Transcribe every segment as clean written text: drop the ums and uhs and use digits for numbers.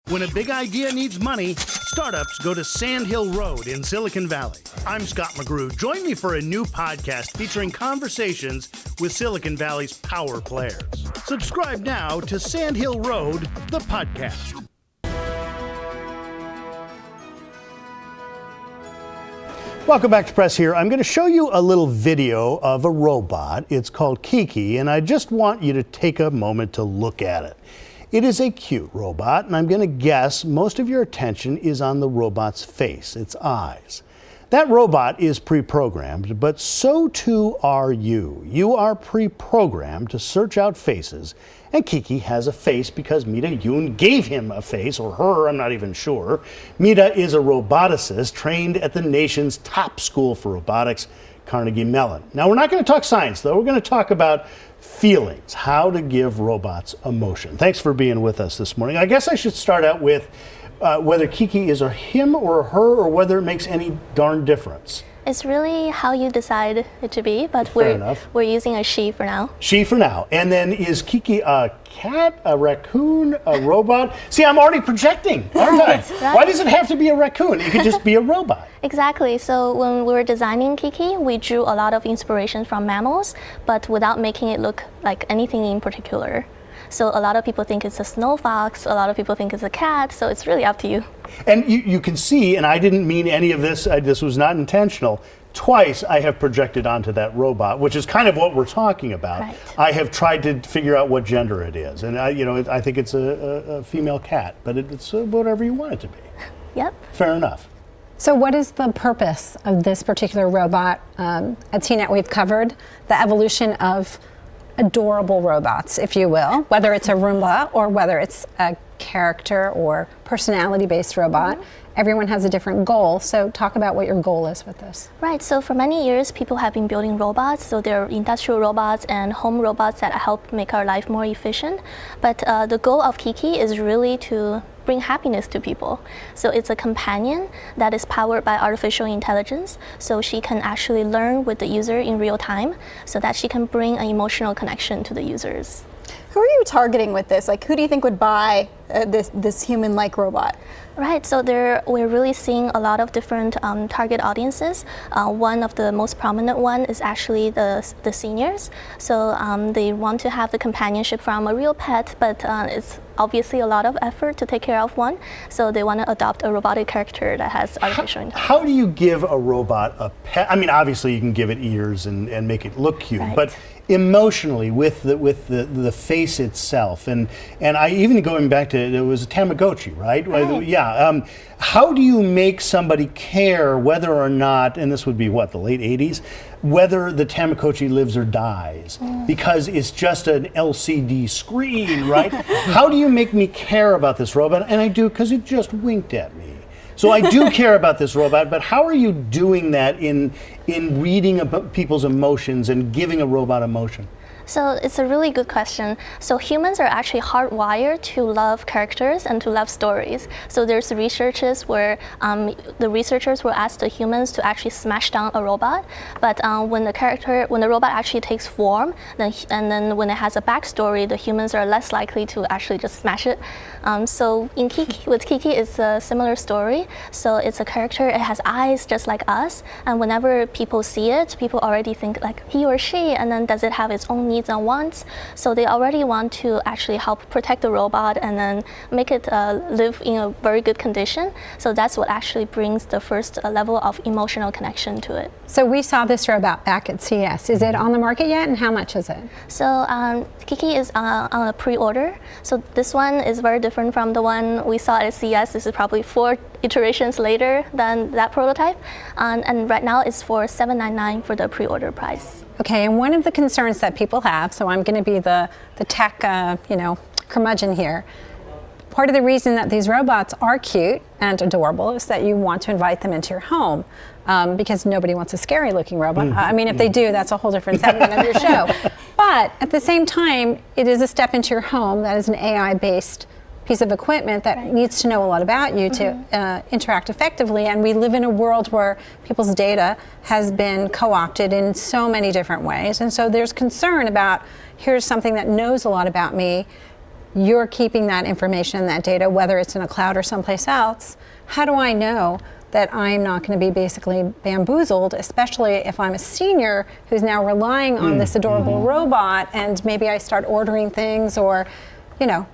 When a big idea needs money, startups go to Sand Hill Road in Silicon Valley. I'm Scott McGrew. Join me for a new podcast featuring conversations with Silicon Valley's power players. Subscribe now to Sand Hill Road, the podcast. Welcome back to Press Here. I'm going to show you a little video of a robot. It's called Kiki, and I just want you to take a moment to look at it. It is a cute robot, and I'm going to guess most of your attention is on the robot's face, its eyes. That robot is pre-programmed, but so too are you. You are pre-programmed to search out faces, and Kiki has a face because Mita Yun gave him a face, or her, I'm not even sure. Mita is a roboticist trained at the nation's top school for robotics, Carnegie Mellon. Now, we're not going to talk science, though. We're going to talk about feelings, how to give robots emotion. Thanks for being with us this morning. I guess I should start out with whether Kiki is a him or a her, or whether it makes any darn difference. It's really how you decide it to be, but we're using a she for now. She for now. And then is Kiki a cat, a raccoon, a robot? See, I'm already projecting, aren't I? Right. Why does it have to be a raccoon? It could just be a robot. Exactly. So when we were designing Kiki, we drew a lot of inspiration from mammals, but without making it look like anything in particular. So a lot of people think it's a snow fox, a lot of people think it's a cat, so it's really up to you. And you can see, and I didn't mean any of this, this was not intentional, twice I have projected onto that robot, which is kind of what we're talking about. Right. I have tried to figure out what gender it is, and I think it's a female cat, but it's whatever you want it to be. Yep. Fair enough. So what is the purpose of this particular robot? At CNET we've covered the evolution of adorable robots, if you will, whether it's a Roomba or whether it's a character or personality-based robot. Everyone has a different goal, so talk about what your goal is with this. Right, so for many years, people have been building robots, so there are industrial robots and home robots that help make our life more efficient. But the goal of Kiki is really to bring happiness to people. So it's a companion that is powered by artificial intelligence, so she can actually learn with the user in real time, so that she can bring an emotional connection to the users. Who are you targeting with this? Like, who do you think would buy this human-like robot? Right, so we're really seeing a lot of different target audiences. One of the most prominent one is actually the seniors. So they want to have the companionship from a real pet, but it's obviously a lot of effort to take care of one. So they want to adopt a robotic character that has artificial intelligence. How do you give a robot a pet? I mean, obviously you can give it ears and make it look cute, right. But emotionally with the face itself, and I even going back to, it was a Tamagotchi, right? Yeah. How do you make somebody care whether or not, and this would be what, the late 80s, whether the Tamagotchi lives or dies, because it's just an LCD screen, right? How do you make me care about this robot? And I do, because it just winked at me. So I do care about this robot, but how are you doing that in reading about people's emotions and giving a robot emotion? So it's a really good question. So humans are actually hardwired to love characters and to love stories. So there's researches where the researchers will ask the humans to actually smash down a robot, but when the robot actually takes form, then when it has a backstory, the humans are less likely to actually just smash it. So with Kiki, it's a similar story. So it's a character, it has eyes just like us, and whenever people see it, people already think like he or she, and then does it have its own needs and wants? So they already want to actually help protect the robot and then make it live in a very good condition. So that's what actually brings the first level of emotional connection to it. So we saw this robot back at CES. Is it on the market yet, and how much is it? So Kiki is on a pre-order. So this one is very different from the one we saw at CES. This is probably 4 iterations later than that prototype. And right now it's for $799 for the pre-order price. Okay, and one of the concerns that people have, so I'm going to be the tech, curmudgeon here. Part of the reason that these robots are cute and adorable is that you want to invite them into your home, because nobody wants a scary looking robot. I mean, if they do, that's a whole different segment of your show. But at the same time, it is a step into your home that is an AI-based piece of equipment that needs to know a lot about you to interact effectively. And we live in a world where people's data has been co-opted in so many different ways. And so there's concern about, here's something that knows a lot about me. you're keeping that information, that data, whether it's in a cloud or someplace else, how do I know that I'm not going to be basically bamboozled, especially if I'm a senior who's now relying on this adorable robot, and maybe I start ordering things or,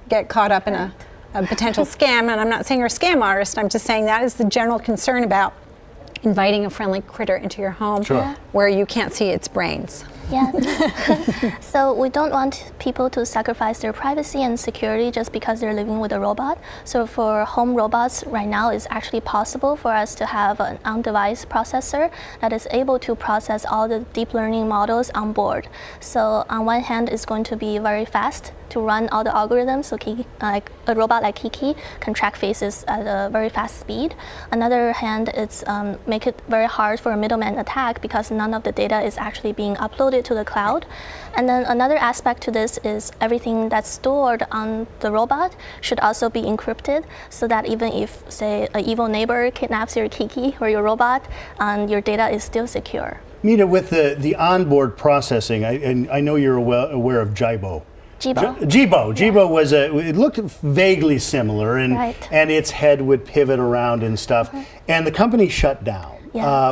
get caught up in a potential scam. And I'm not saying you're a scam artist, I'm just saying that is the general concern about inviting a friendly critter into your home where you can't see its brains. Yeah. So we don't want people to sacrifice their privacy and security just because they're living with a robot. So for home robots right now, it's actually possible for us to have an on-device processor that is able to process all the deep learning models on board. So on one hand, it's going to be very fast to run all the algorithms. So Kiki, like a robot like Kiki can track faces at a very fast speed. Another hand, it's make it very hard for a middleman attack because none of the data is actually being uploaded to the cloud. And then another aspect to this is everything that's stored on the robot should also be encrypted, so that even if, say, an evil neighbor kidnaps your Kiki or your robot, your data is still secure. Mita, with the onboard processing, I know you're aware of Jibo. Jibo was it looked vaguely similar, and its head would pivot around and stuff, and the company shut down.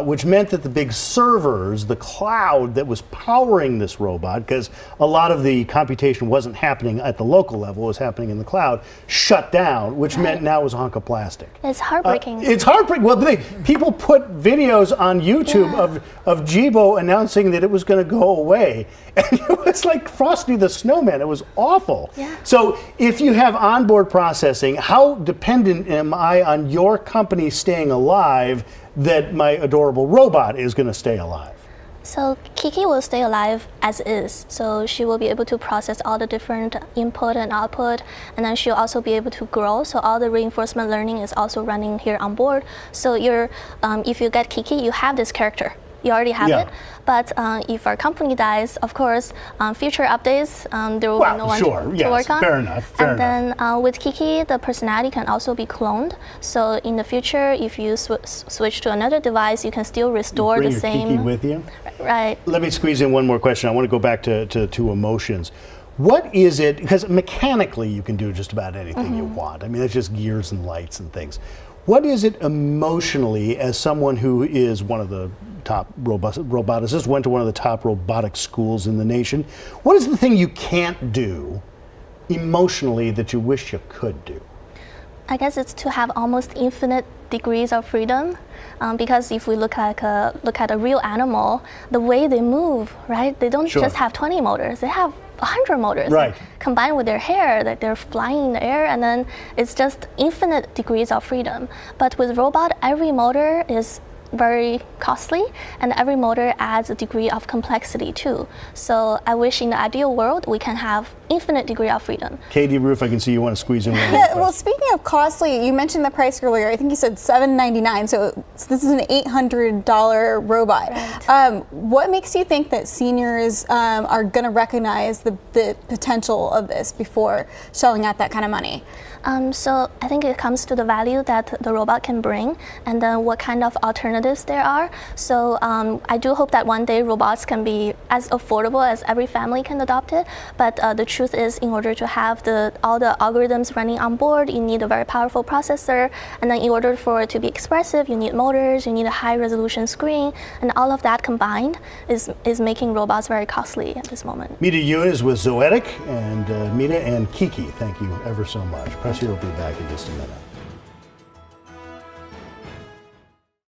Which meant that the big servers, the cloud that was powering this robot, because a lot of the computation wasn't happening at the local level, it was happening in the cloud, shut down, which meant now it was a hunk of plastic. It's heartbreaking. It's heartbreaking. Well, people put videos on YouTube of Jibo announcing that it was going to go away. And it was like Frosty the Snowman. It was awful. So if you have onboard processing, how dependent am I on your company staying alive that my adorable robot is going to stay alive? So Kiki will stay alive as is. So she will be able to process all the different input and output, and then she'll also be able to grow. So all the reinforcement learning is also running here on board. So if you get Kiki, you have this character. You already have it. But if our company dies, of course, future updates, there will be no one to work on. Fair enough. Then with Kiki, the personality can also be cloned. So in the future, if you switch to another device, you can still restore the same. Kiki with you? Right. Let me squeeze in one more question. I want to go back to emotions. What is it, because mechanically you can do just about anything you want. I mean, it's just gears and lights and things. What is it emotionally, as someone who is one of the top roboticists, went to one of the top robotic schools in the nation, what is the thing you can't do emotionally that you wish you could do? I guess it's to have almost infinite degrees of freedom, because if we look at a real animal, the way they move, right? They don't just have 20 motors; they have 100 motors, combined with their hair, that they're flying in the air, and then it's just infinite degrees of freedom. But with robot, every motor is very costly, and every motor adds a degree of complexity too. So I wish in the ideal world we can have infinite degree of freedom. Katie Roof, I can see you want to squeeze in one. Well, speaking of costly, you mentioned the price earlier. I think you said $799. So this is an $800 robot. Right. What makes you think that seniors are going to recognize the potential of this before shelling out that kind of money? So I think it comes to the value that the robot can bring, and then what kind of alternatives there are. So I do hope that one day robots can be as affordable as every family can adopt it. But the truth is, in order to have all the algorithms running on board, you need a very powerful processor. And then in order for it to be expressive, you need motors, you need a high resolution screen, and all of that combined is making robots very costly at this moment. Mita Yun is with Zoetic, and Mita and Kiki, thank you ever so much. Press here will be back in just a minute.